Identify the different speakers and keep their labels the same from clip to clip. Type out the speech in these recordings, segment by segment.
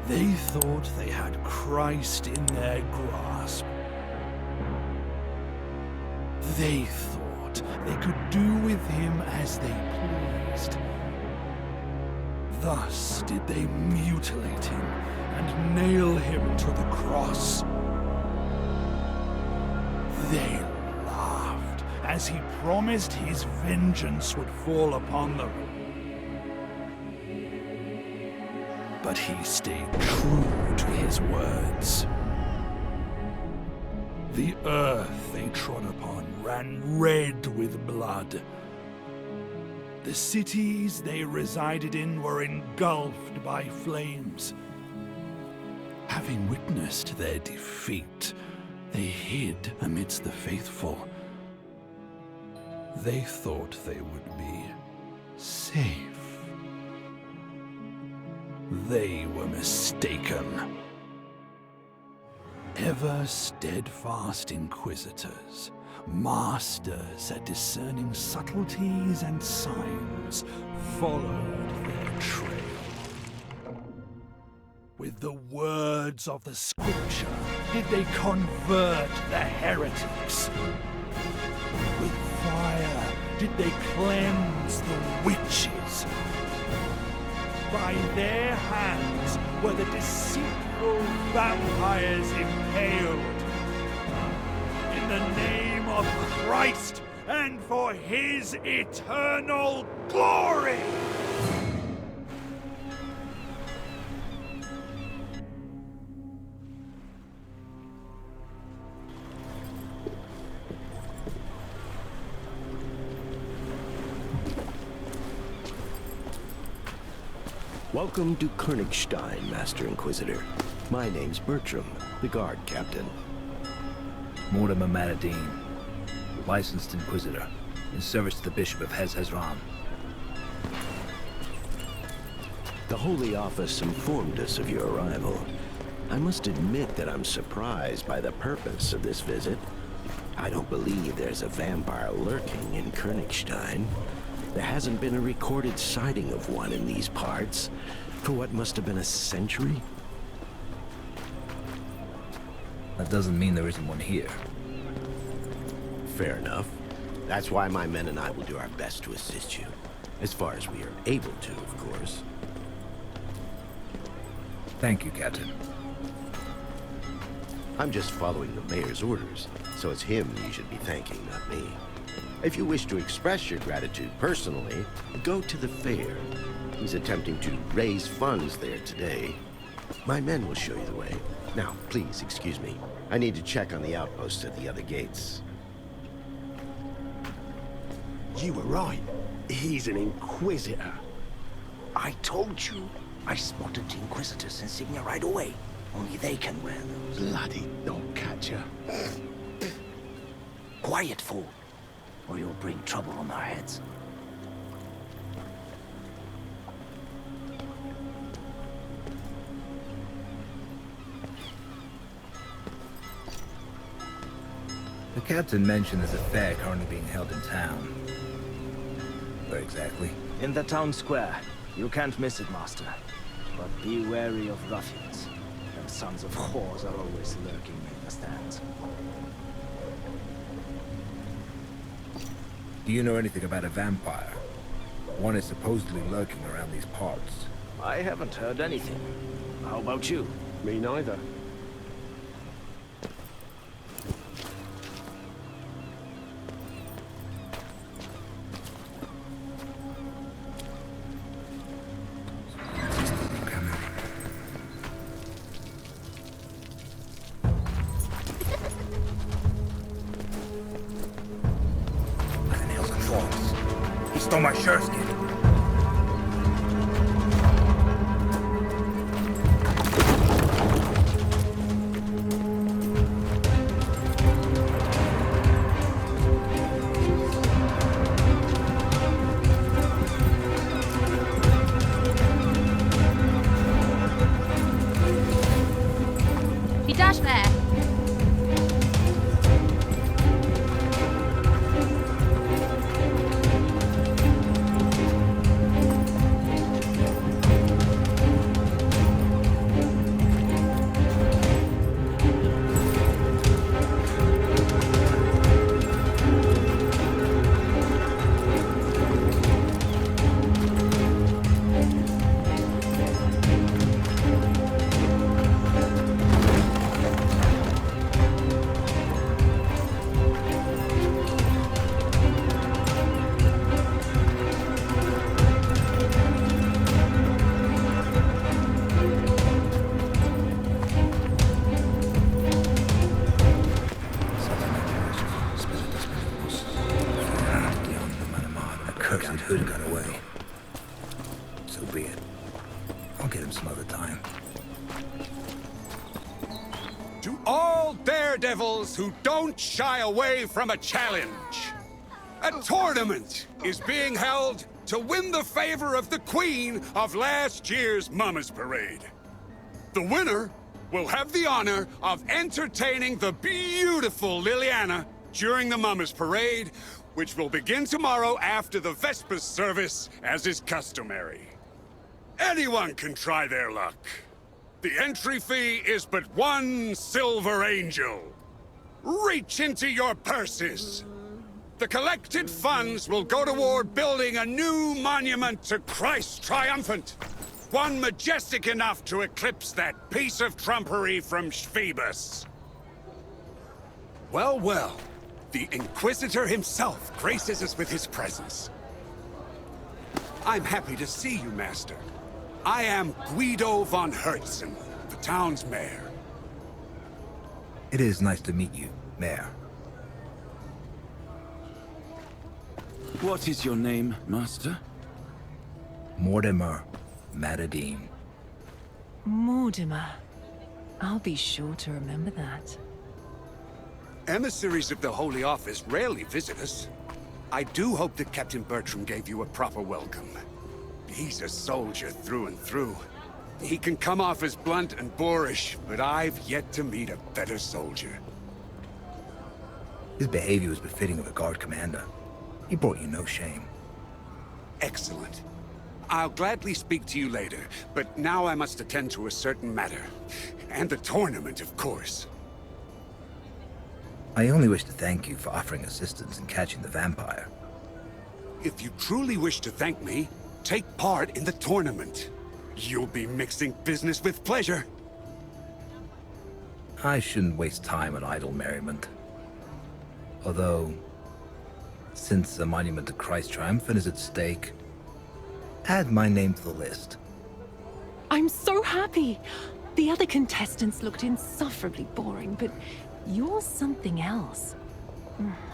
Speaker 1: They thought they had Christ in their grasp. They thought they could do with him as they pleased. Thus did they mutilate him and nail him to the cross. They laughed as he promised his vengeance would fall upon them. But he stayed true to his words. The earth they trod upon ran red with blood. The cities they resided in were engulfed by flames. Having witnessed their defeat, they hid amidst the faithful. They thought they would be safe. They were mistaken. Ever steadfast inquisitors, masters at discerning subtleties and signs, followed their trail. With the words of the scripture did they convert the heretics. With fire did they cleanse the witches. By their hands were the deceitful vampires impaled. In the name of Christ and for his eternal glory!
Speaker 2: Welcome to Königstein, Master Inquisitor. My name's Bertram, the guard captain.
Speaker 3: Mortimer Maradine, licensed Inquisitor, in service to the Bishop of Hez-Hezron.
Speaker 2: The Holy Office informed us of your arrival. I must admit that I'm surprised by the purpose of this visit. I don't believe there's a vampire lurking in Königstein. There hasn't been a recorded sighting of one in these parts for what must have been a century.
Speaker 3: That doesn't mean there isn't one here.
Speaker 2: Fair enough. That's why my men and I will do our best to assist you. As far as we are able to, of course.
Speaker 3: Thank you, Captain.
Speaker 2: I'm just following the mayor's orders, so it's him you should be thanking, not me. If you wish to express your gratitude personally, go to the fair. He's attempting to raise funds there today. My men will show you the way. Now, please excuse me. I need to check on the outposts at the other gates.
Speaker 4: You were right. He's an Inquisitor. I told you. I spotted the Inquisitor's insignia right away. Only they can wear those. Bloody dog catcher. Quiet, fool, or you'll bring trouble on our heads.
Speaker 3: The captain mentioned there's a fair currently being held in town. Where exactly?
Speaker 5: In the town square. You can't miss it, Master. But be wary of ruffians. Them sons of whores are always lurking in the stands.
Speaker 3: Do you know anything about a vampire? One is supposedly lurking around these parts.
Speaker 5: I haven't heard anything. How about you?
Speaker 4: Me neither.
Speaker 3: He stole my sherskin.
Speaker 6: He dashed there.
Speaker 3: So be it. I'll get him some other time.
Speaker 7: To all daredevils who don't shy away from a challenge, a tournament is being held to win the favor of the queen of last year's Mama's Parade. The winner will have the honor of entertaining the beautiful Liliana during the Mama's Parade, which will begin tomorrow after the Vespers service, as is customary. Anyone can try their luck. The entry fee is but 1 silver angel. Reach into your purses. The collected funds will go toward building a new monument to Christ Triumphant. One majestic enough to eclipse that piece of trumpery from Phoebus. Well, well. The Inquisitor himself graces us with his presence. I'm happy to see you, Master. I am Guido von Hertzen, the town's mayor.
Speaker 3: It is nice to meet you, Mayor.
Speaker 8: What is your name, Master?
Speaker 3: Mortimer Matadine.
Speaker 9: Mortimer. I'll be sure to remember that.
Speaker 7: Emissaries of the Holy Office rarely visit us. I do hope that Captain Bertram gave you a proper welcome. He's a soldier through and through. He can come off as blunt and boorish, but I've yet to meet a better soldier.
Speaker 3: His behavior was befitting of a guard commander. He brought you no shame.
Speaker 7: Excellent. I'll gladly speak to you later, but now I must attend to a certain matter. And the tournament, of course.
Speaker 3: I only wish to thank you for offering assistance in catching the vampire.
Speaker 7: If you truly wish to thank me, take part in the tournament. You'll be mixing business with pleasure.
Speaker 3: I shouldn't waste time on idle merriment. Although, since the monument to Christ Triumphant is at stake, add my name to the list.
Speaker 9: I'm so happy! The other contestants looked insufferably boring, but you're something else.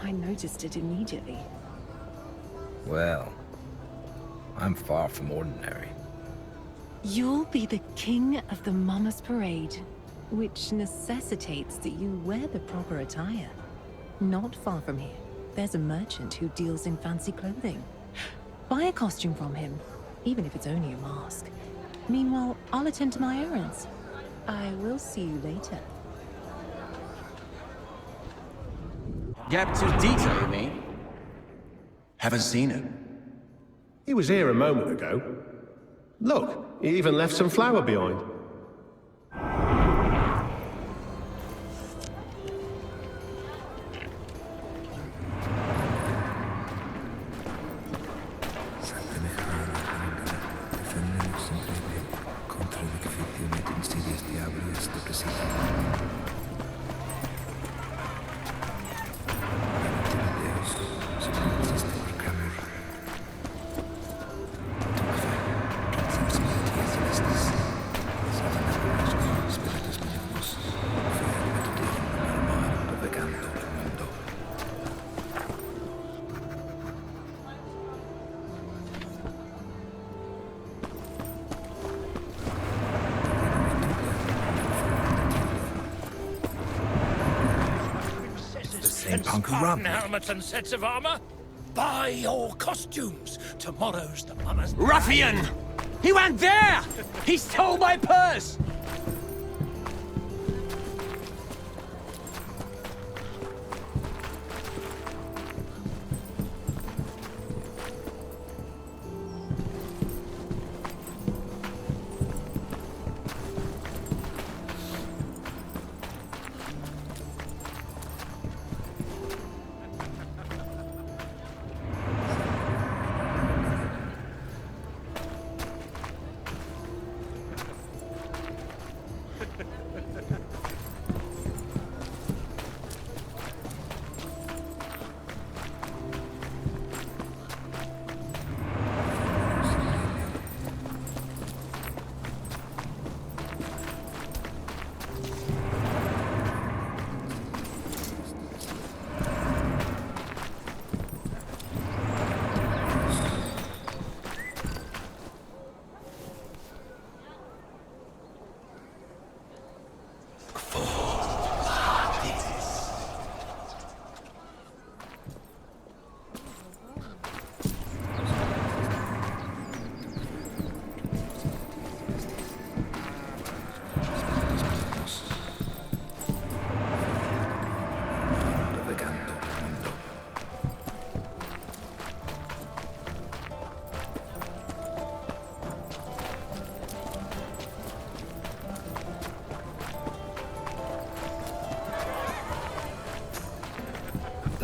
Speaker 9: I noticed it immediately.
Speaker 3: Well, I'm far from ordinary.
Speaker 9: You'll be the king of the Mama's Parade, which necessitates that you wear the proper attire. Not far from here, there's a merchant who deals in fancy clothing. Buy a costume from him, even if it's only a mask. Meanwhile, I'll attend to my errands. I will see you later.
Speaker 10: Gap to detail, you mean? Haven't seen it.
Speaker 11: He was here a moment ago. Look, he even left some flour behind.
Speaker 1: Spartan helmets and sets of armor. Buy your costumes. Tomorrow's the Mama's Parade.
Speaker 10: Ruffian! He went there! He stole my purse!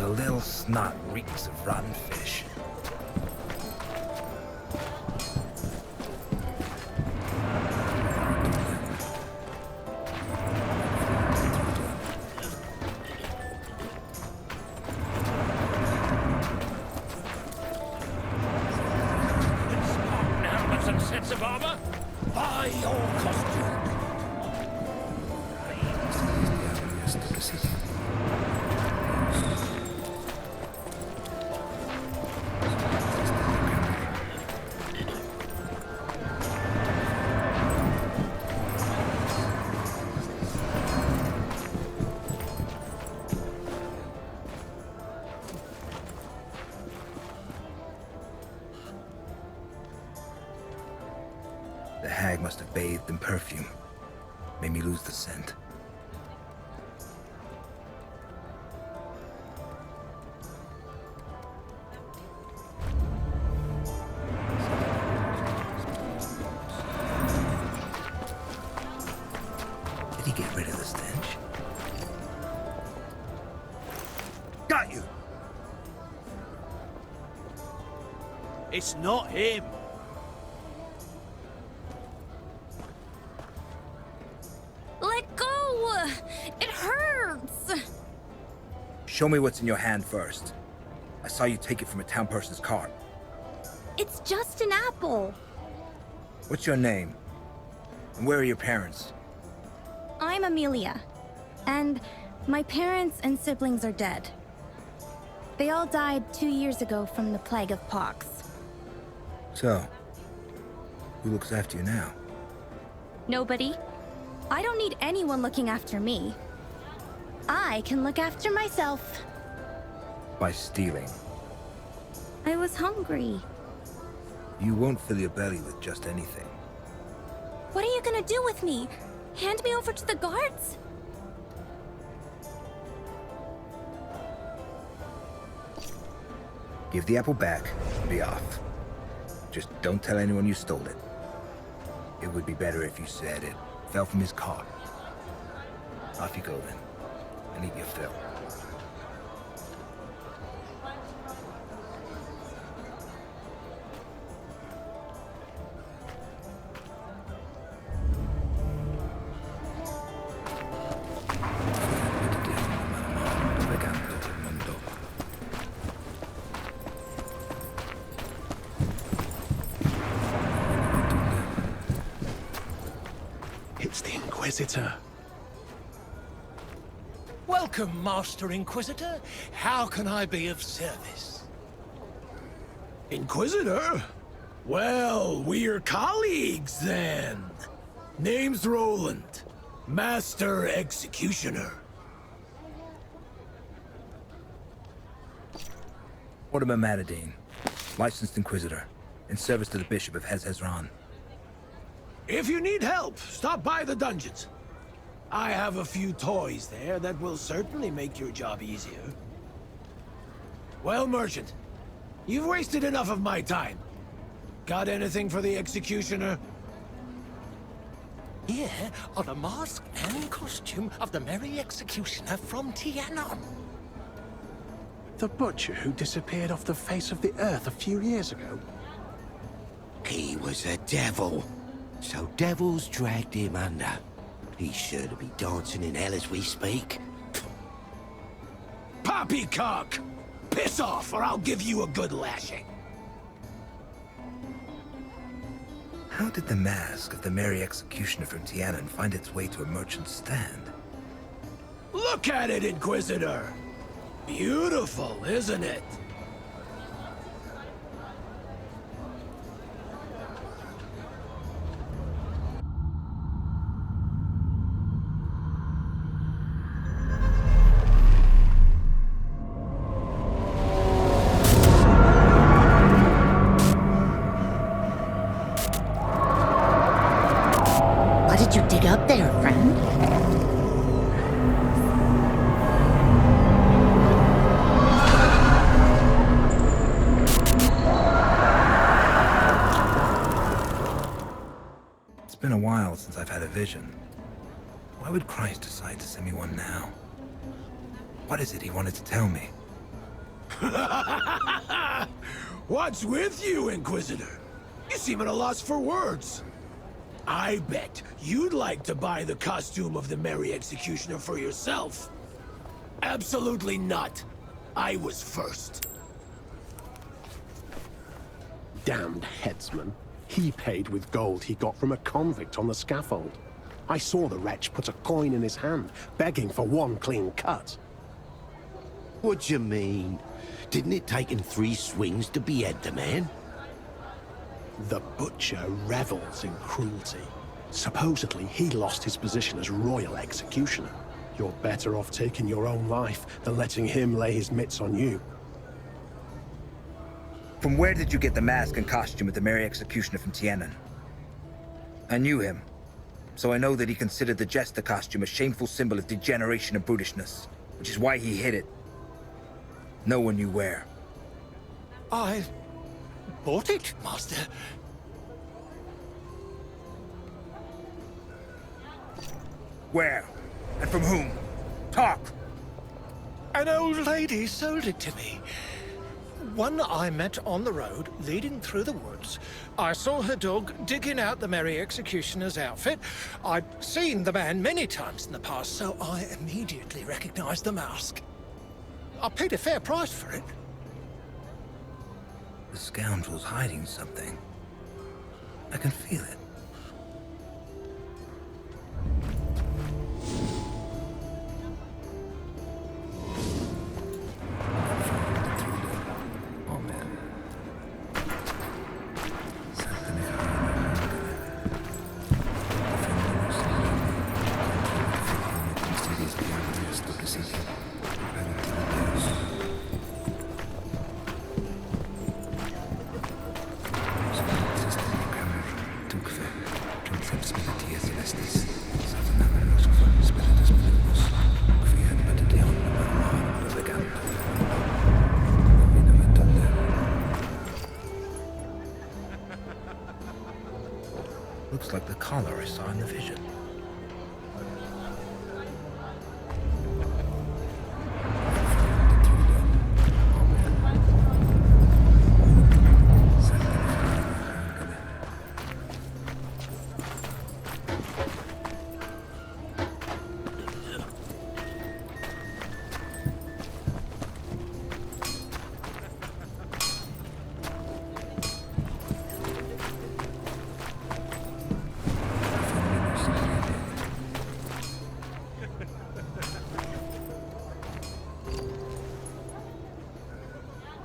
Speaker 3: The little snot reeks of rotten fish.
Speaker 4: Some sets of armor? Buy your costume.
Speaker 3: The hag must have bathed in perfume. Made me lose the scent. Did he get rid of the stench? Got you!
Speaker 4: It's not him.
Speaker 6: Let go! It hurts!
Speaker 3: Show me what's in your hand first. I saw you take it from a town person's cart.
Speaker 6: It's just an apple.
Speaker 3: What's your name? And where are your parents?
Speaker 6: I'm Amelia, and my parents and siblings are dead. They all died 2 years ago from the plague of pox.
Speaker 3: So, who looks after you now?
Speaker 6: Nobody. I don't need anyone looking after me. I can look after myself.
Speaker 3: By stealing.
Speaker 6: I was hungry.
Speaker 3: You won't fill your belly with just anything.
Speaker 6: What are you gonna do with me? Hand me over to the guards?
Speaker 3: Give the apple back and be off. Just don't tell anyone you stole it. It would be better if you said it fell from his cart. Off you go then, and eat your fill.
Speaker 11: It's the Inquisitor.
Speaker 4: Welcome, Master Inquisitor. How can I be of service?
Speaker 11: Inquisitor? Well, we're colleagues then. Name's Roland, Master Executioner.
Speaker 3: Mortimer Matadine, licensed Inquisitor, in service to the Bishop of Hezron.
Speaker 11: If you need help, stop by the dungeons. I have a few toys there that will certainly make your job easier. Well, Merchant, you've wasted enough of my time. Got anything for the Executioner?
Speaker 4: Here are the mask and costume of the Merry Executioner from Tianon.
Speaker 11: The butcher who disappeared off the face of the earth a few years ago?
Speaker 12: He was a devil. So devils dragged him under. He's sure to be dancing in hell as we speak.
Speaker 11: Poppycock! Piss off, or I'll give you a good lashing.
Speaker 3: How did the mask of the Merry Executioner from Tianon find its way to a merchant's stand?
Speaker 11: Look at it, Inquisitor! Beautiful, isn't it?
Speaker 13: What did you dig up there, friend?
Speaker 3: It's been a while since I've had a vision. Why would Christ decide to send me one now? What is it he wanted to tell me?
Speaker 11: What's with you, Inquisitor? You seem at a loss for words. I bet you'd like to buy the costume of the Merry Executioner for yourself. Absolutely not. I was first.
Speaker 4: Damned headsman. He paid with gold he got from a convict on the scaffold. I saw the wretch put a coin in his hand, begging for one clean cut.
Speaker 12: What you mean? Didn't it take him 3 swings to behead the man?
Speaker 4: The butcher revels in cruelty. Supposedly, he lost his position as royal executioner. You're better off taking your own life than letting him lay his mitts on you.
Speaker 3: From where did you get the mask and costume of the Merry Executioner from Tienen? I knew him, so I know that he considered the jester costume a shameful symbol of degeneration and brutishness, which is why he hid it. No one knew where.
Speaker 14: I bought it, Master.
Speaker 3: Where? And from whom? Talk!
Speaker 14: An old lady sold it to me. One I met on the road, leading through the woods. I saw her dog digging out the Merry Executioner's outfit. I'd seen the man many times in the past, so I immediately recognized the mask. I paid a fair price for it.
Speaker 3: The scoundrel's hiding something. I can feel it. Looks like the collar I saw in the vision.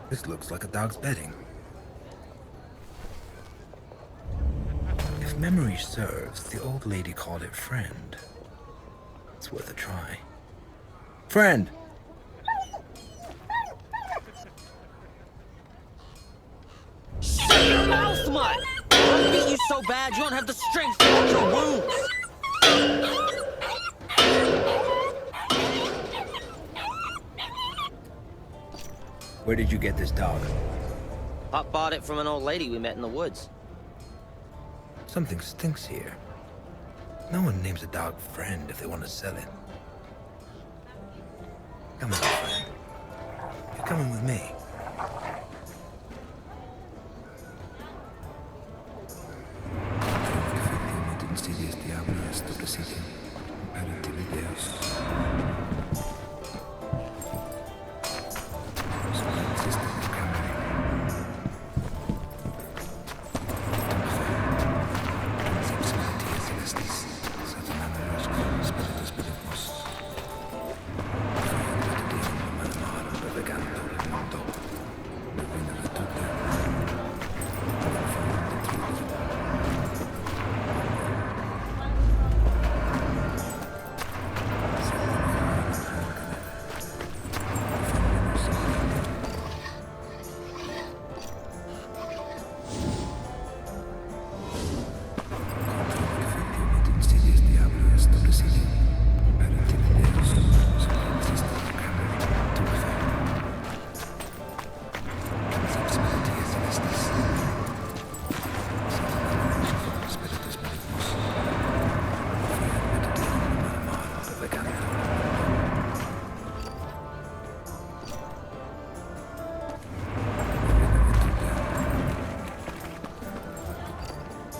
Speaker 3: This looks like a dog's bedding. If memory serves, the old lady called it friend. It's worth a try. Friend!
Speaker 15: Shut your mouth, mutt! I'll beat you so bad you don't have the strength to hold your wounds!
Speaker 3: Where did you get this dog?
Speaker 15: Pop bought it from an old lady we met in the woods.
Speaker 3: Something stinks here. No one names a dog friend if they want to sell it. Come on, friend. You're coming with me.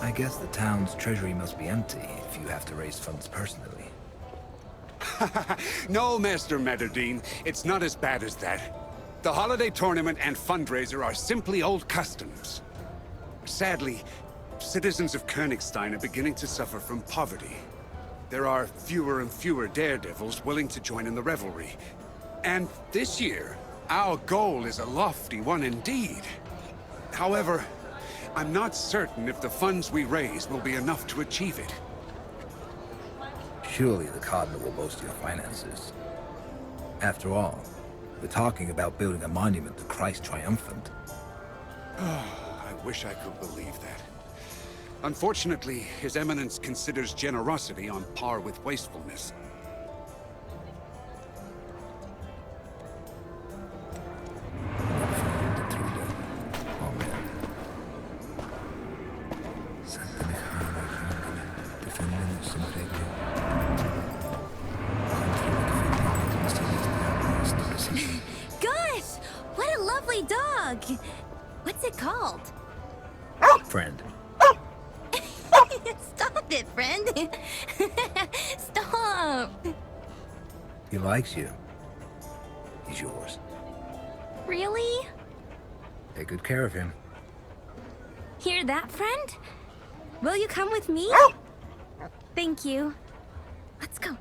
Speaker 3: I guess the town's treasury must be empty if you have to raise funds personally.
Speaker 7: No, Master Metterdine, it's not as bad as that. The holiday tournament and fundraiser are simply old customs. Sadly, citizens of Königstein are beginning to suffer from poverty. There are fewer and fewer daredevils willing to join in the revelry. And this year, our goal is a lofty one indeed. However, I'm not certain if the funds we raise will be enough to achieve it.
Speaker 3: Surely the Cardinal will boast your finances. After all, we're talking about building a monument to Christ Triumphant.
Speaker 7: I wish I could believe that. Unfortunately, His Eminence considers generosity on par with wastefulness.
Speaker 6: Gosh! What a lovely dog! What's it called?
Speaker 3: Friend.
Speaker 6: Stop it, friend! Stop!
Speaker 3: He likes you. He's yours.
Speaker 6: Really?
Speaker 3: Take good care of him.
Speaker 6: Hear that, friend? Will you come with me? Thank you. Let's go.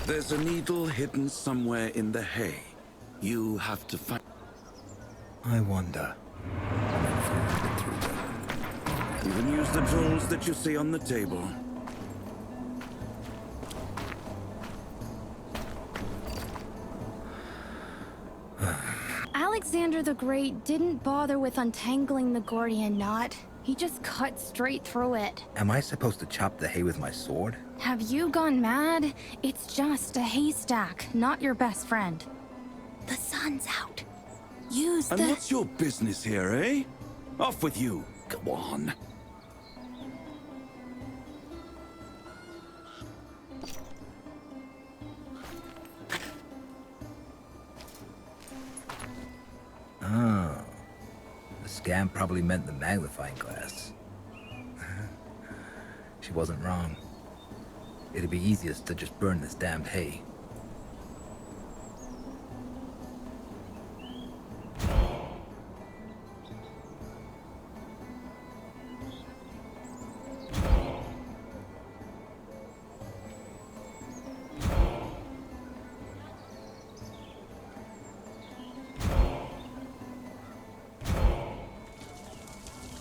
Speaker 8: There's a needle hidden somewhere in the hay. You have to find...
Speaker 3: I wonder.
Speaker 8: You can use the tools that you see on the table.
Speaker 6: Alexander the Great didn't bother with untangling the Gordian knot. He just cut straight through it.
Speaker 3: Am I supposed to chop the hay with my sword?
Speaker 6: Have you gone mad? It's just a haystack, not your best friend. The sun's out. Use
Speaker 8: And what's your business here, eh? Off with you. Go on.
Speaker 3: Oh. The scam probably meant the magnifying glass. She wasn't wrong. It'd be easiest to just burn this damned hay.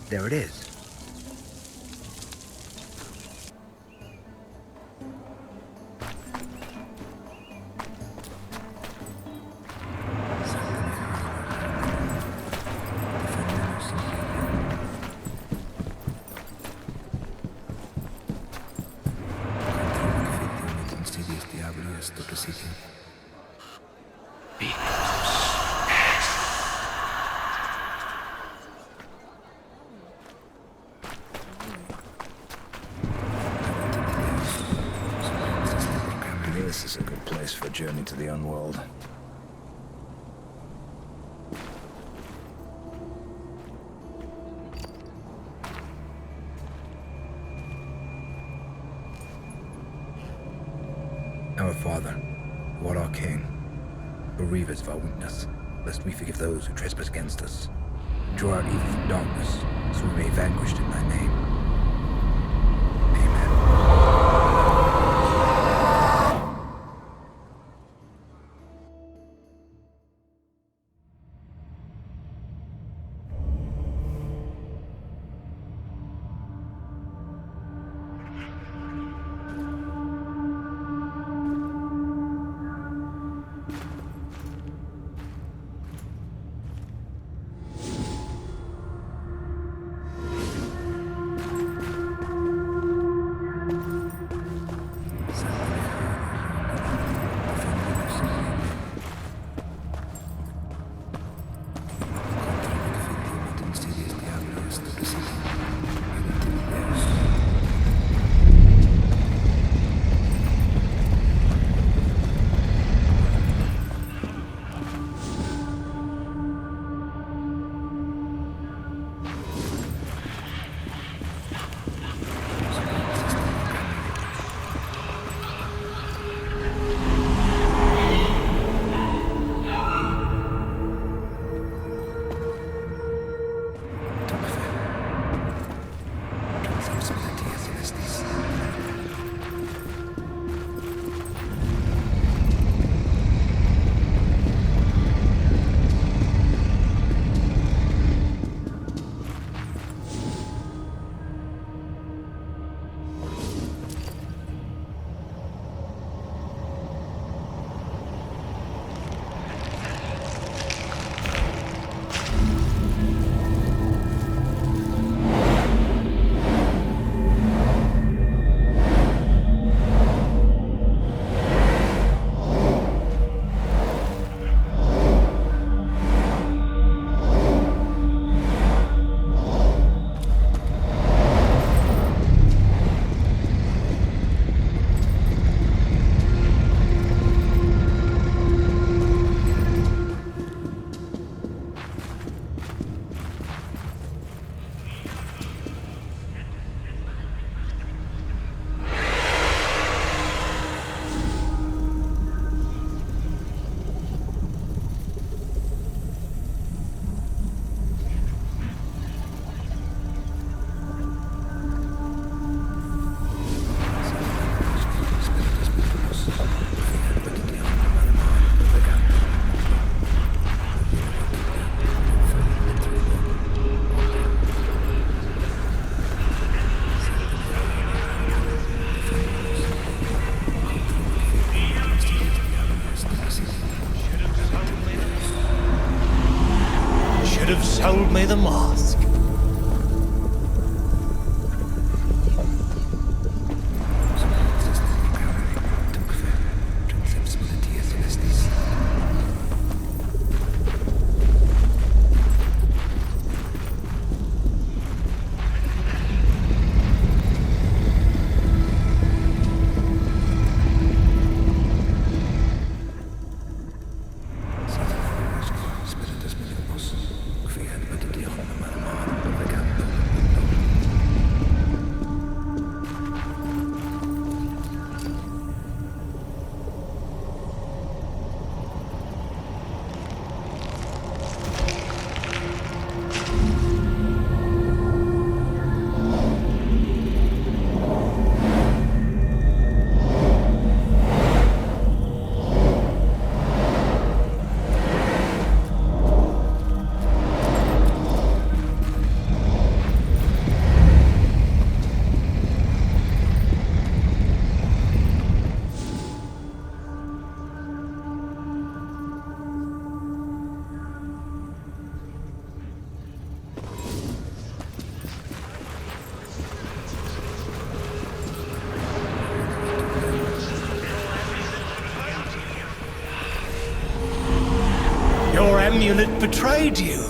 Speaker 3: There it is. This is a good place for a journey to the unworld. Our Father, who art our King, bereave us of our weakness, lest we forgive those who trespass against us. Draw out evil from darkness, so we may vanquish it in thy name.
Speaker 14: amulet betrayed you.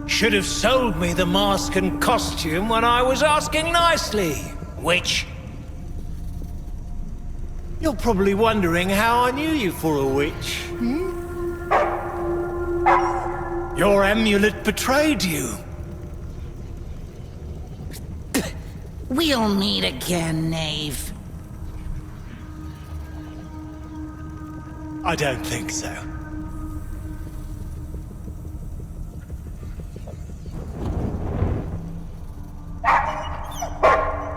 Speaker 14: Should have sold me the mask and costume when I was asking nicely, witch. You're probably wondering how I knew you for a witch, hmm? Your amulet betrayed you.
Speaker 13: We'll meet again, knave.
Speaker 14: I don't think so.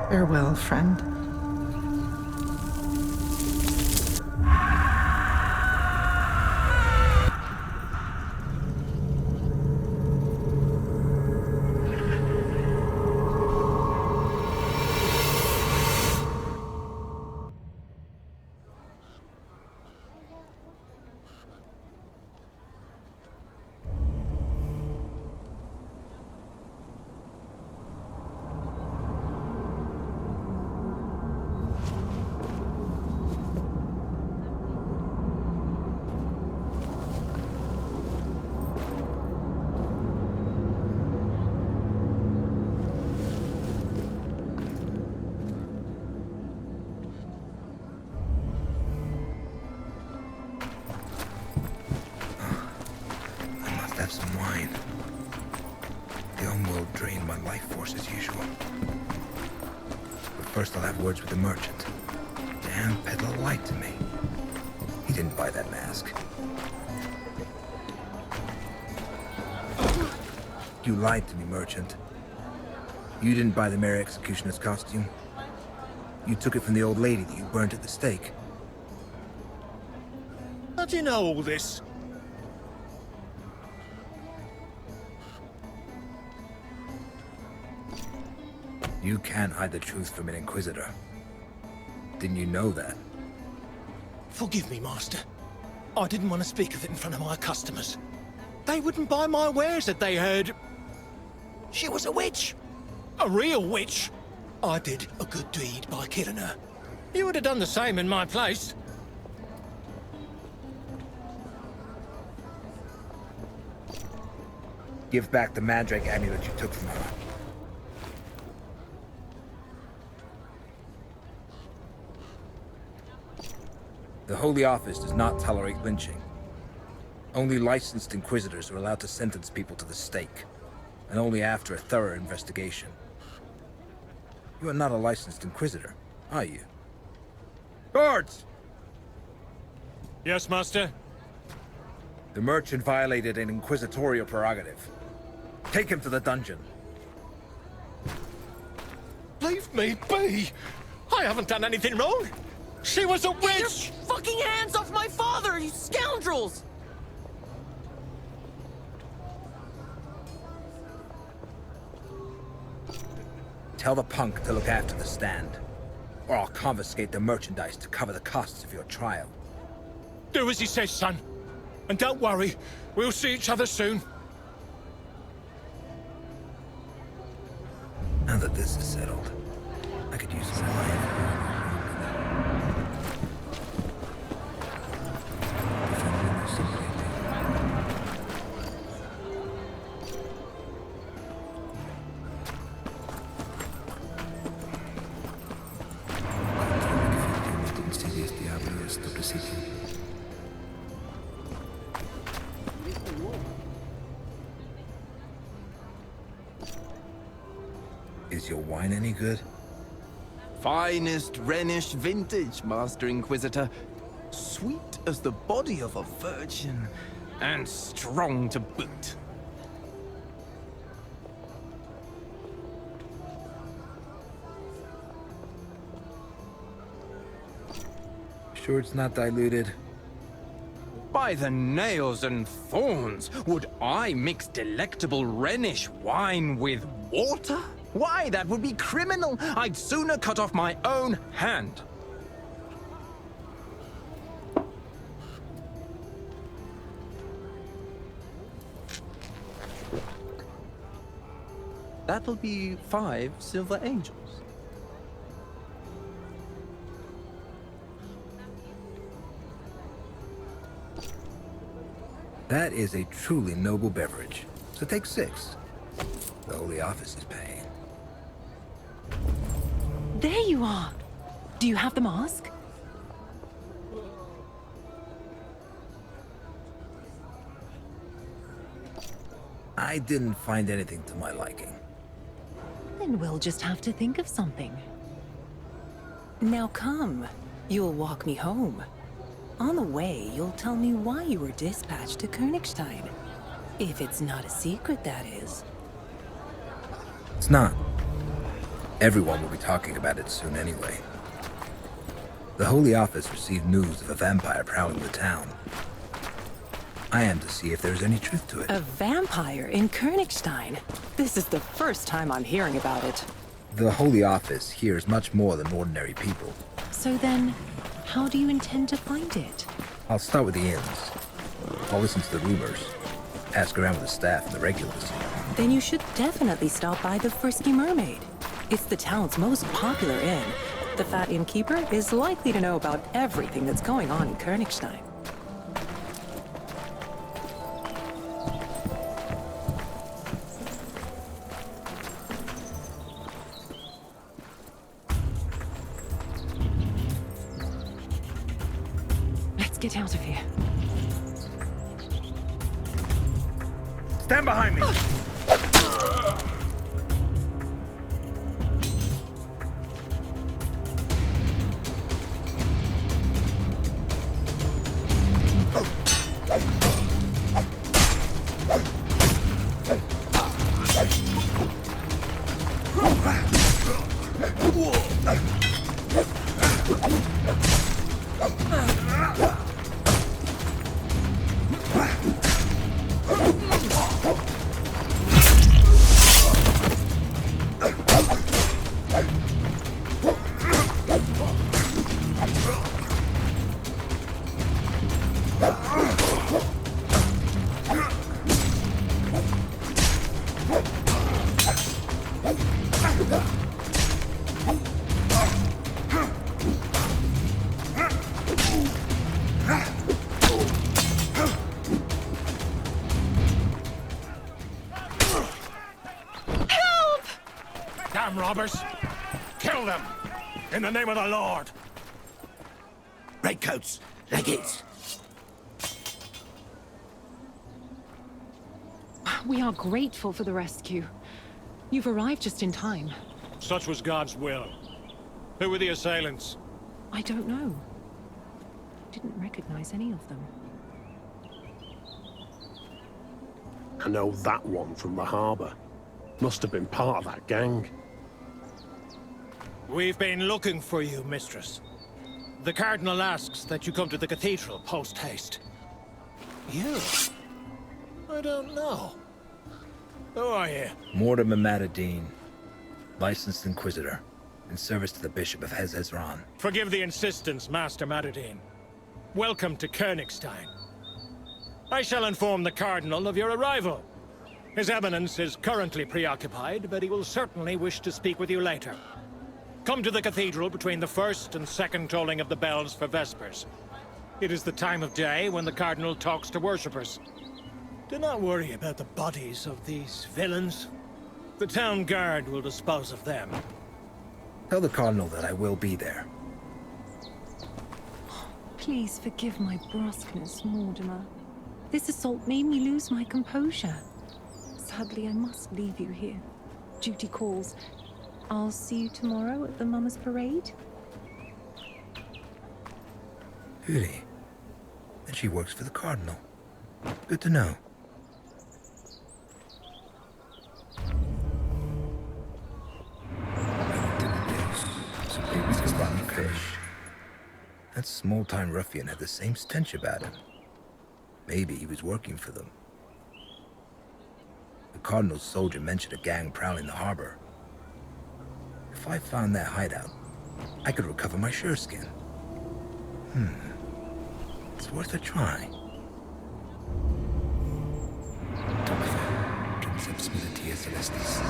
Speaker 16: Farewell, friend.
Speaker 3: First, I'll have words with the merchant. Damn peddler lied to me. He didn't buy that mask. You lied to me, merchant. You didn't buy the Mary Executioner's costume. You took it from the old lady that you burnt at the stake.
Speaker 14: How do you know all this?
Speaker 3: You can't hide the truth from an Inquisitor. Didn't you know that?
Speaker 14: Forgive me, Master. I didn't want to speak of it in front of my customers. They wouldn't buy my wares if they heard... she was a witch. A real witch. I did a good deed by killing her. You would have done the same in my place.
Speaker 3: Give back the Mandrake amulet you took from her. The Holy Office does not tolerate lynching. Only licensed Inquisitors are allowed to sentence people to the stake, and only after a thorough investigation. You are not a licensed Inquisitor, are you? Guards!
Speaker 14: Yes, Master?
Speaker 3: The merchant violated an inquisitorial prerogative. Take him to the dungeon.
Speaker 14: Leave me be! I haven't done anything wrong! She was a witch!
Speaker 15: Get your fucking hands off my father, you scoundrels!
Speaker 3: Tell the punk to look after the stand, or I'll confiscate the merchandise to cover the costs of your trial.
Speaker 14: Do as he says, son. And don't worry, we'll see each other soon.
Speaker 3: Now that this is settled, I could use some life. Is your wine any good?
Speaker 17: Finest Rhenish vintage, Master Inquisitor. Sweet as the body of a virgin, and strong to boot.
Speaker 3: Sure it's not diluted?
Speaker 17: By the nails and thorns, would I mix delectable Rhenish wine with water? Why, that would be criminal! I'd sooner cut off my own hand. That'll be 5 silver angels.
Speaker 3: That is a truly noble beverage. So take 6. The Holy Office is paying.
Speaker 9: There you are. Do you have the mask?
Speaker 3: I didn't find anything to my liking.
Speaker 9: Then we'll just have to think of something. Now come. You'll walk me home. On the way, you'll tell me why you were dispatched to Königstein. If it's not a secret, that is.
Speaker 3: It's not. Everyone will be talking about it soon anyway. The Holy Office received news of a vampire prowling the town. I am to see if there's any truth to it.
Speaker 9: A vampire in Königstein? This is the first time I'm hearing about it.
Speaker 3: The Holy Office hears much more than ordinary people.
Speaker 9: So then, how do you intend to find it?
Speaker 3: I'll start with the inns. I'll listen to the rumors. Ask around with the staff and the regulars.
Speaker 9: Then you should definitely stop by the Frisky Mermaid. It's the town's most popular inn. The fat innkeeper is likely to know about everything that's going on in Königstein. Let's get out of here.
Speaker 3: Stand behind me!
Speaker 11: Robbers! Kill them! In the name of the Lord!
Speaker 12: Redcoats, legates.
Speaker 9: We are grateful for the rescue. You've arrived just in time.
Speaker 11: Such was God's will. Who were the assailants?
Speaker 9: I don't know. Didn't recognize any of them.
Speaker 18: I know that one from the harbor. Must have been part of that gang.
Speaker 11: We've been looking for you, mistress. The Cardinal asks that you come to the cathedral post-haste. You? I don't know. Who are you?
Speaker 3: Mortimer Matadine, licensed Inquisitor, in service to the Bishop of Hezezran.
Speaker 11: Forgive the insistence, Master Matadine. Welcome to Königstein. I shall inform the Cardinal of your arrival. His Eminence is currently preoccupied, but he will certainly wish to speak with you later. Come to the cathedral between the first and second tolling of the bells for Vespers. It is the time of day when the Cardinal talks to worshippers. Do not worry about the bodies of these villains. The town guard will dispose of them.
Speaker 3: Tell the Cardinal that I will be there.
Speaker 9: Please forgive my brusqueness, Mortimer. This assault made me lose my composure. Sadly, I must leave you here. Duty calls. I'll see you tomorrow at the Mama's Parade.
Speaker 3: Really? Then she works for the Cardinal. Good to know. Some babies can fish. That small-time ruffian had the same stench about him. Maybe he was working for them. The Cardinal's soldier mentioned a gang prowling the harbor. If I found that hideout, I could recover my sureskin. It's worth a try. Celestis.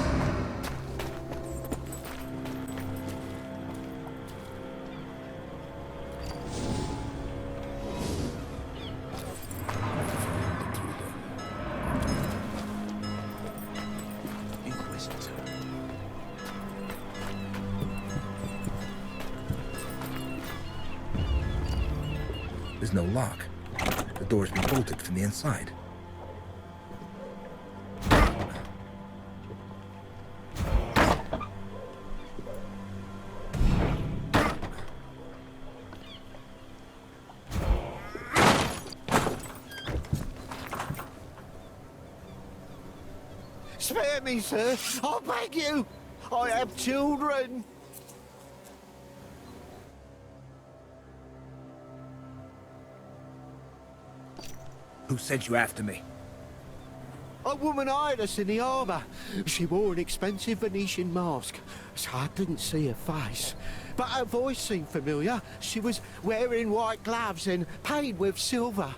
Speaker 10: Inquisitor.
Speaker 3: There's no lock. The door's been bolted from the inside.
Speaker 12: Spare me, sir. I beg you. I have children.
Speaker 3: Who sent you after me?
Speaker 12: A woman eyed us in the harbour. She wore an expensive Venetian mask, so I didn't see her face. But her voice seemed familiar. She was wearing white gloves and paid with silver.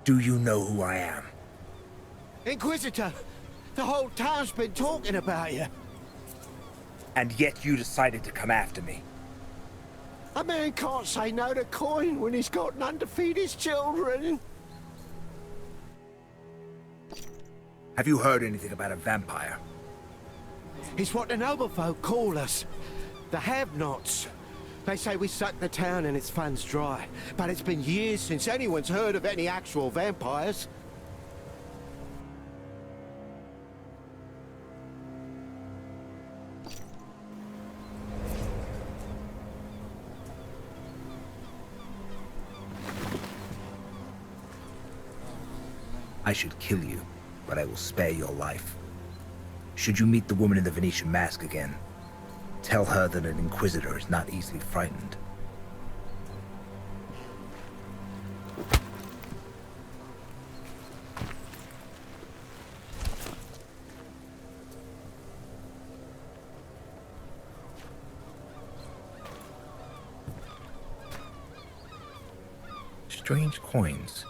Speaker 3: Do you know who I am?
Speaker 12: Inquisitor, the whole town's been talking about you.
Speaker 3: And yet you decided to come after me.
Speaker 12: A man can't say no to coin when he's got none to feed his children.
Speaker 3: Have you heard anything about a vampire?
Speaker 12: It's what the noble folk call us. The have-nots. They say we suck the town and its funds dry. But it's been years since anyone's heard of any actual vampires.
Speaker 3: I should kill you, but I will spare your life. Should you meet the woman in the Venetian mask again, tell her that an Inquisitor is not easily frightened. Strange coins.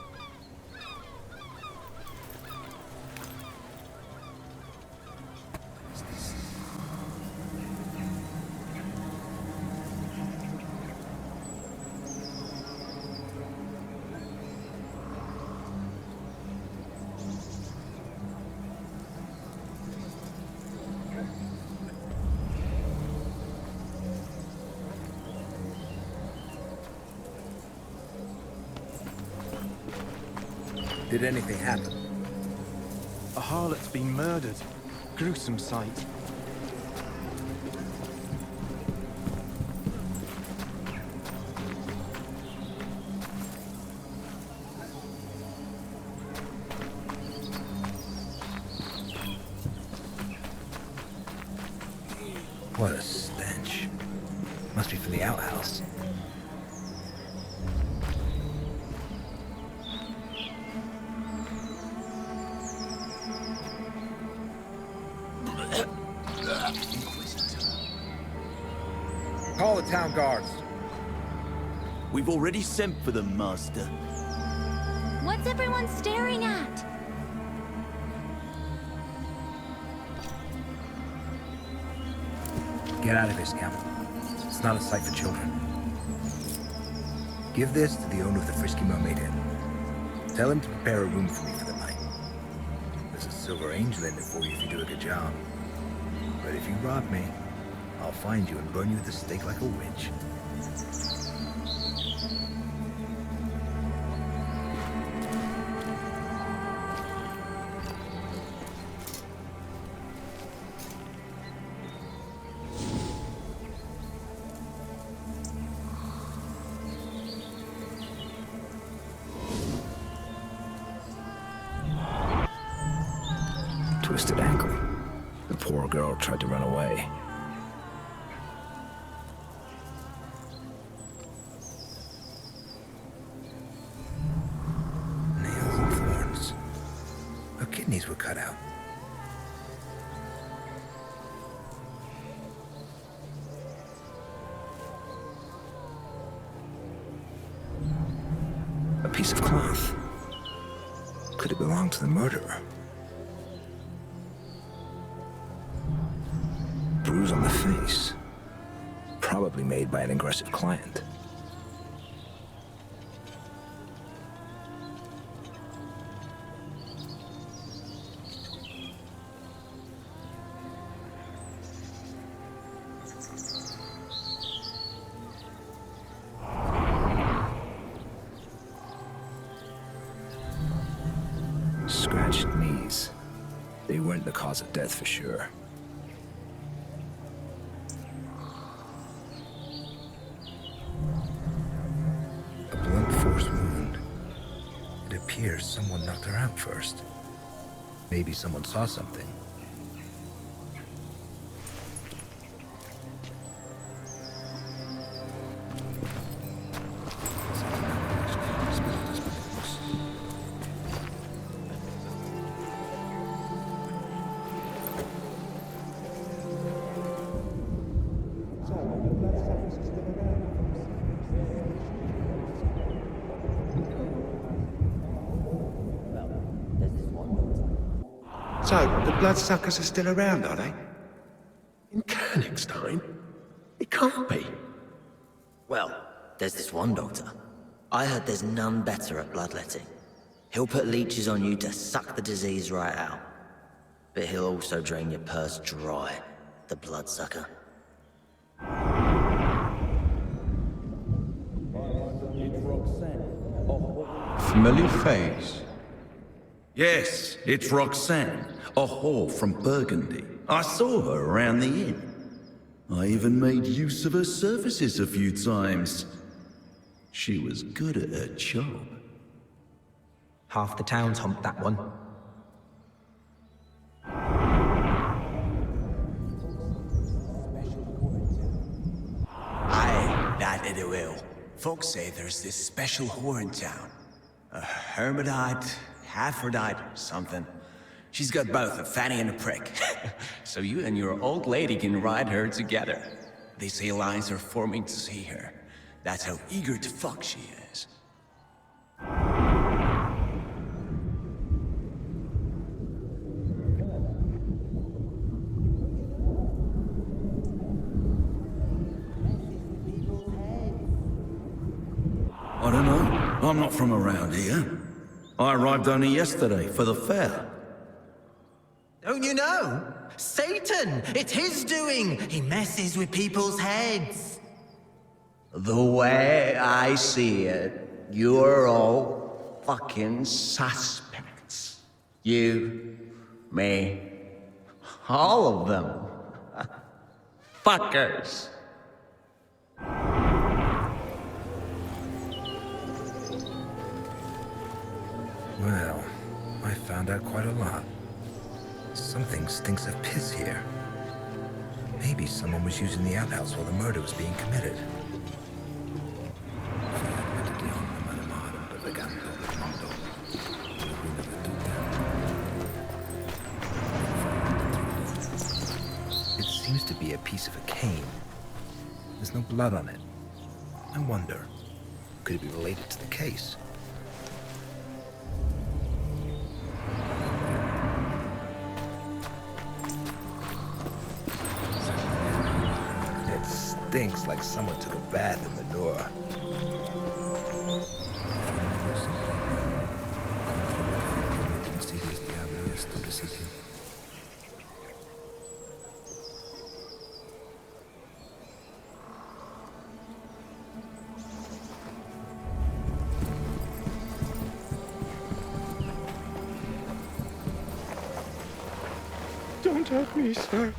Speaker 3: Did anything happen?
Speaker 17: A harlot's been murdered. Gruesome sight.
Speaker 3: What a stench. Must be from the outhouse. Call the town guards.
Speaker 10: We've already sent for them, Master.
Speaker 6: What's everyone staring at?
Speaker 3: Get out of here, Scout. It's not a sight for children. Give this to the owner of the Frisky Mermaid Inn. Tell him to prepare a room for me for the night. There's a silver angel in it for you if you do a good job. But if you rob me, I'll find you and burn you at the stake like a witch. Twisted ankle. The poor girl tried to run away. these were cut out. A piece of cloth. Could it belong to the murderer? Bruise on the face. Probably made by an aggressive client. Scratched knees. They weren't the cause of death for sure. A blunt force wound. It appears someone knocked her out first. Maybe someone saw something.
Speaker 4: So, the bloodsuckers are still around, are they?
Speaker 18: In Königstein? It can't be.
Speaker 15: Well, there's this one doctor. I heard there's none better at bloodletting. He'll put leeches on you to suck the disease right out. But he'll also drain your purse dry, the bloodsucker.
Speaker 8: Familiar face. Yes, it's Roxanne, a whore from Burgundy. I saw her around the inn. I even made use of her services a few times. She was good at her job.
Speaker 5: Half the town's humped that one.
Speaker 19: Aye, that it will. Folks say there's this special whore in town. A hermaphrodite, Aphrodite, something. She's got both a fanny and a prick. So you and your old lady can ride her together. They say lines are forming to see her. That's how eager to fuck she is.
Speaker 8: I don't know. I'm not from around here. I arrived only yesterday for the fair.
Speaker 15: Don't you know? Satan! It's his doing! He messes with people's heads. The way I see it, you're all fucking suspects. You, me, all of them. Fuckers.
Speaker 3: Well, I found out quite a lot. Something stinks of piss here. Maybe someone was using the outhouse while the murder was being committed. It seems to be a piece of a cane. There's no blood on it. I wonder, could it be related to the case? Stinks like someone took a bath in manure.
Speaker 14: Don't hurt me, sir.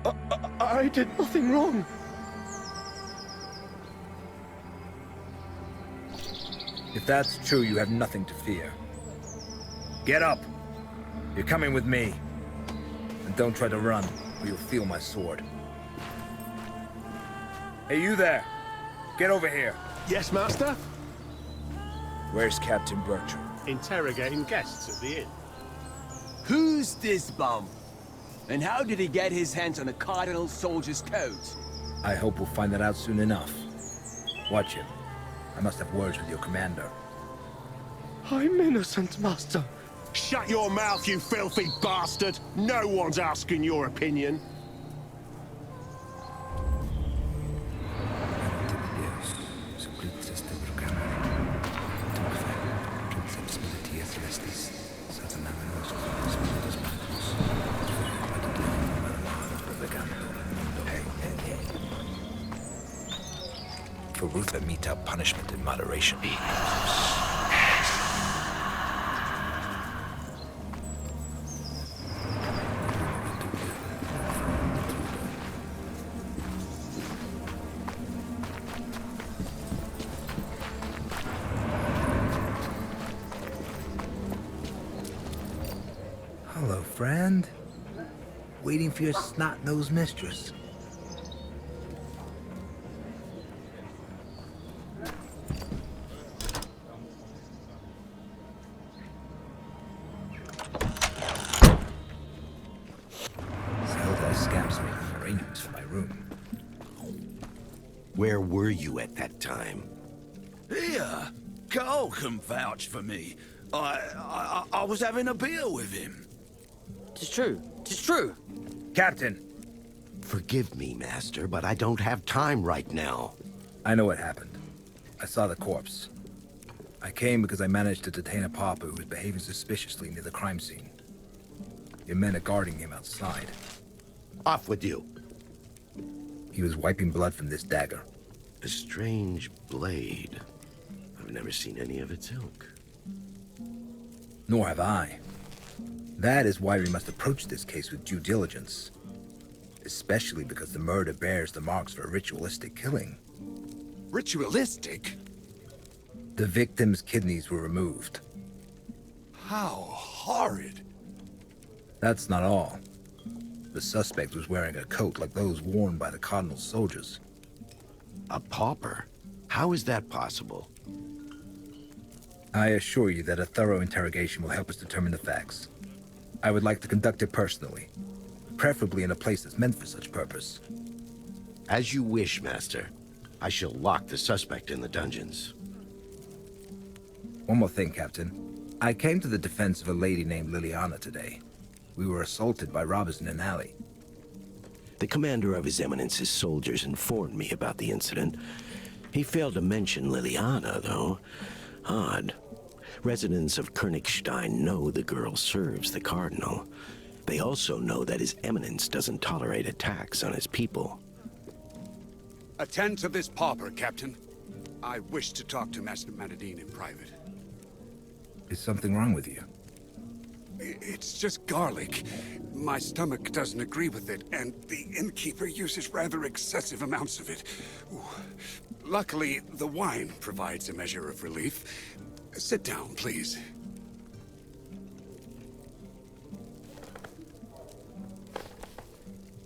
Speaker 18: I did nothing wrong.
Speaker 3: If that's true, you have nothing to fear. Get up! You're coming with me. And don't try to run, or you'll feel my sword. Hey, you there! Get over here!
Speaker 18: Yes, Master?
Speaker 3: Where's Captain Bertram?
Speaker 18: Interrogating guests at the inn.
Speaker 19: Who's this bum? And how did he get his hands on a Cardinal soldier's coat?
Speaker 3: I hope we'll find that out soon enough. Watch him. I must have words with your commander.
Speaker 18: I'm innocent, Master. Shut your mouth, you filthy bastard! No one's asking your opinion.
Speaker 3: For Ruther mete out punishment in moderation. Hello, friend. Waiting for your snot-nosed mistress.
Speaker 2: Where were you at that time?
Speaker 8: Here, Carl can vouch for me. I was having a beer with him.
Speaker 5: Tis true. Tis true.
Speaker 3: Captain!
Speaker 2: Forgive me, Master, but I don't have time right now.
Speaker 3: I know what happened. I saw the corpse. I came because I managed to detain a pauper who was behaving suspiciously near the crime scene. Your men are guarding him outside.
Speaker 2: Off with you.
Speaker 3: He was wiping blood from this dagger.
Speaker 2: A strange blade. I've never seen any of its ilk.
Speaker 3: Nor have I. That is why we must approach this case with due diligence. Especially because the murder bears the marks for a ritualistic killing.
Speaker 7: Ritualistic?
Speaker 3: The victim's kidneys were removed.
Speaker 7: How horrid.
Speaker 3: That's not all. The suspect was wearing a coat like those worn by the Cardinal's soldiers.
Speaker 2: A pauper? How is that possible?
Speaker 3: I assure you that a thorough interrogation will help us determine the facts. I would like to conduct it personally, preferably in a place that's meant for such purpose.
Speaker 2: As you wish, Master. I shall lock the suspect in the dungeons.
Speaker 3: One more thing, Captain. I came to the defense of a lady named Liliana today. We were assaulted by robbers in an alley.
Speaker 2: The commander of His Eminence's soldiers informed me about the incident. He failed to mention Liliana, though. Odd. Residents of Königstein know the girl serves the Cardinal. They also know that His Eminence doesn't tolerate attacks on his people.
Speaker 7: Attend to this pauper, Captain. I wish to talk to Master Manadine in private.
Speaker 3: Is something wrong with you?
Speaker 7: It's just garlic. My stomach doesn't agree with it, and the innkeeper uses rather excessive amounts of it. Ooh. Luckily, the wine provides a measure of relief. Sit down, please.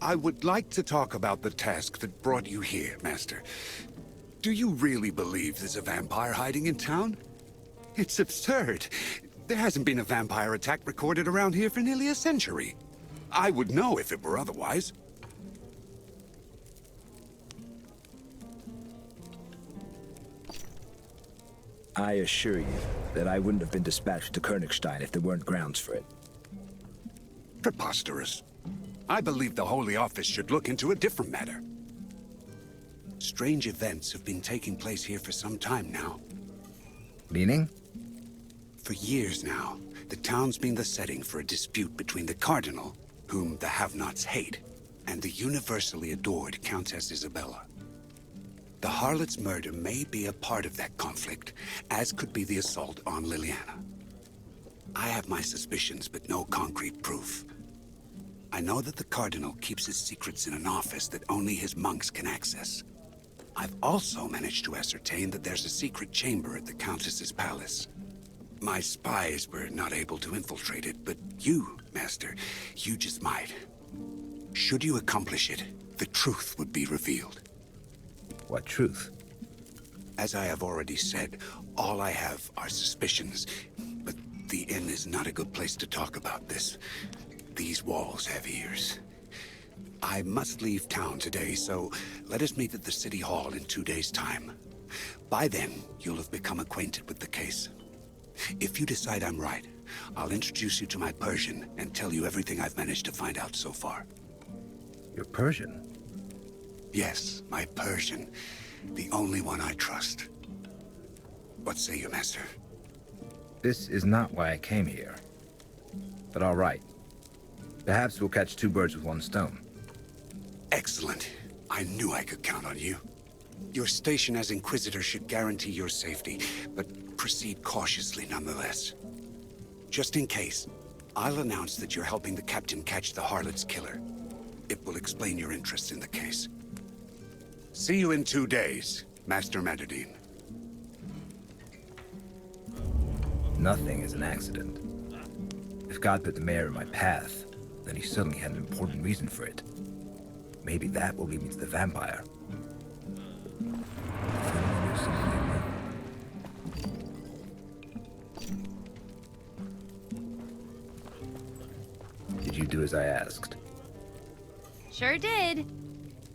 Speaker 7: I would like to talk about the task that brought you here, Master. Do you really believe there's a vampire hiding in town? It's absurd. There hasn't been a vampire attack recorded around here for nearly a century. I would know if it were otherwise.
Speaker 3: I assure you that I wouldn't have been dispatched to Königstein if there weren't grounds for it.
Speaker 7: Preposterous. I believe the Holy Office should look into a different matter. Strange events have been taking place here for some time now.
Speaker 3: Meaning?
Speaker 7: For years now, the town's been the setting for a dispute between the Cardinal, whom the have-nots hate, and the universally adored Countess Isabella. The harlot's murder may be a part of that conflict, as could be the assault on Liliana. I have my suspicions, but no concrete proof. I know that the Cardinal keeps his secrets in an office that only his monks can access. I've also managed to ascertain that there's a secret chamber at the Countess's palace. My spies were not able to infiltrate it, but you, Master, you just might. Should you accomplish it, the truth would be revealed.
Speaker 3: What truth?
Speaker 7: As I have already said, all I have are suspicions, but the inn is not a good place to talk about this. These walls have ears. I must leave town today, so let us meet at the City Hall in 2 days' time. By then, you'll have become acquainted with the case. If you decide I'm right, I'll introduce you to my Persian and tell you everything I've managed to find out so far.
Speaker 3: Your Persian?
Speaker 7: Yes, my Persian. The only one I trust. What say you, Master?
Speaker 3: This is not why I came here. But all right. Perhaps we'll catch two birds with one stone.
Speaker 7: Excellent. I knew I could count on you. Your station as Inquisitor should guarantee your safety, but proceed cautiously nonetheless. Just in case, I'll announce that you're helping the Captain catch the Harlot's killer. It will explain your interest in the case. See you in 2 days, Master Madadine.
Speaker 3: Nothing is an accident. If God put the mayor in my path, then he certainly had an important reason for it. Maybe that will lead me to the vampire. Did you do as I asked?
Speaker 6: Sure did.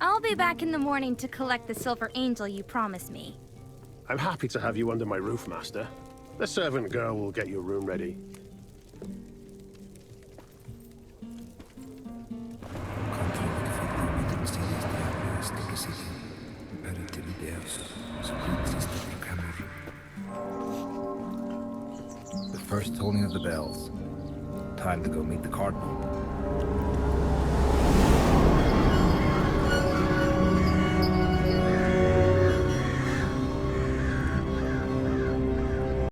Speaker 6: I'll be back in the morning to collect the silver angel you promised me.
Speaker 18: I'm happy to have you under my roof, Master. The servant girl will get your room ready.
Speaker 3: The first tolling of the bells. Time to go meet the Cardinal.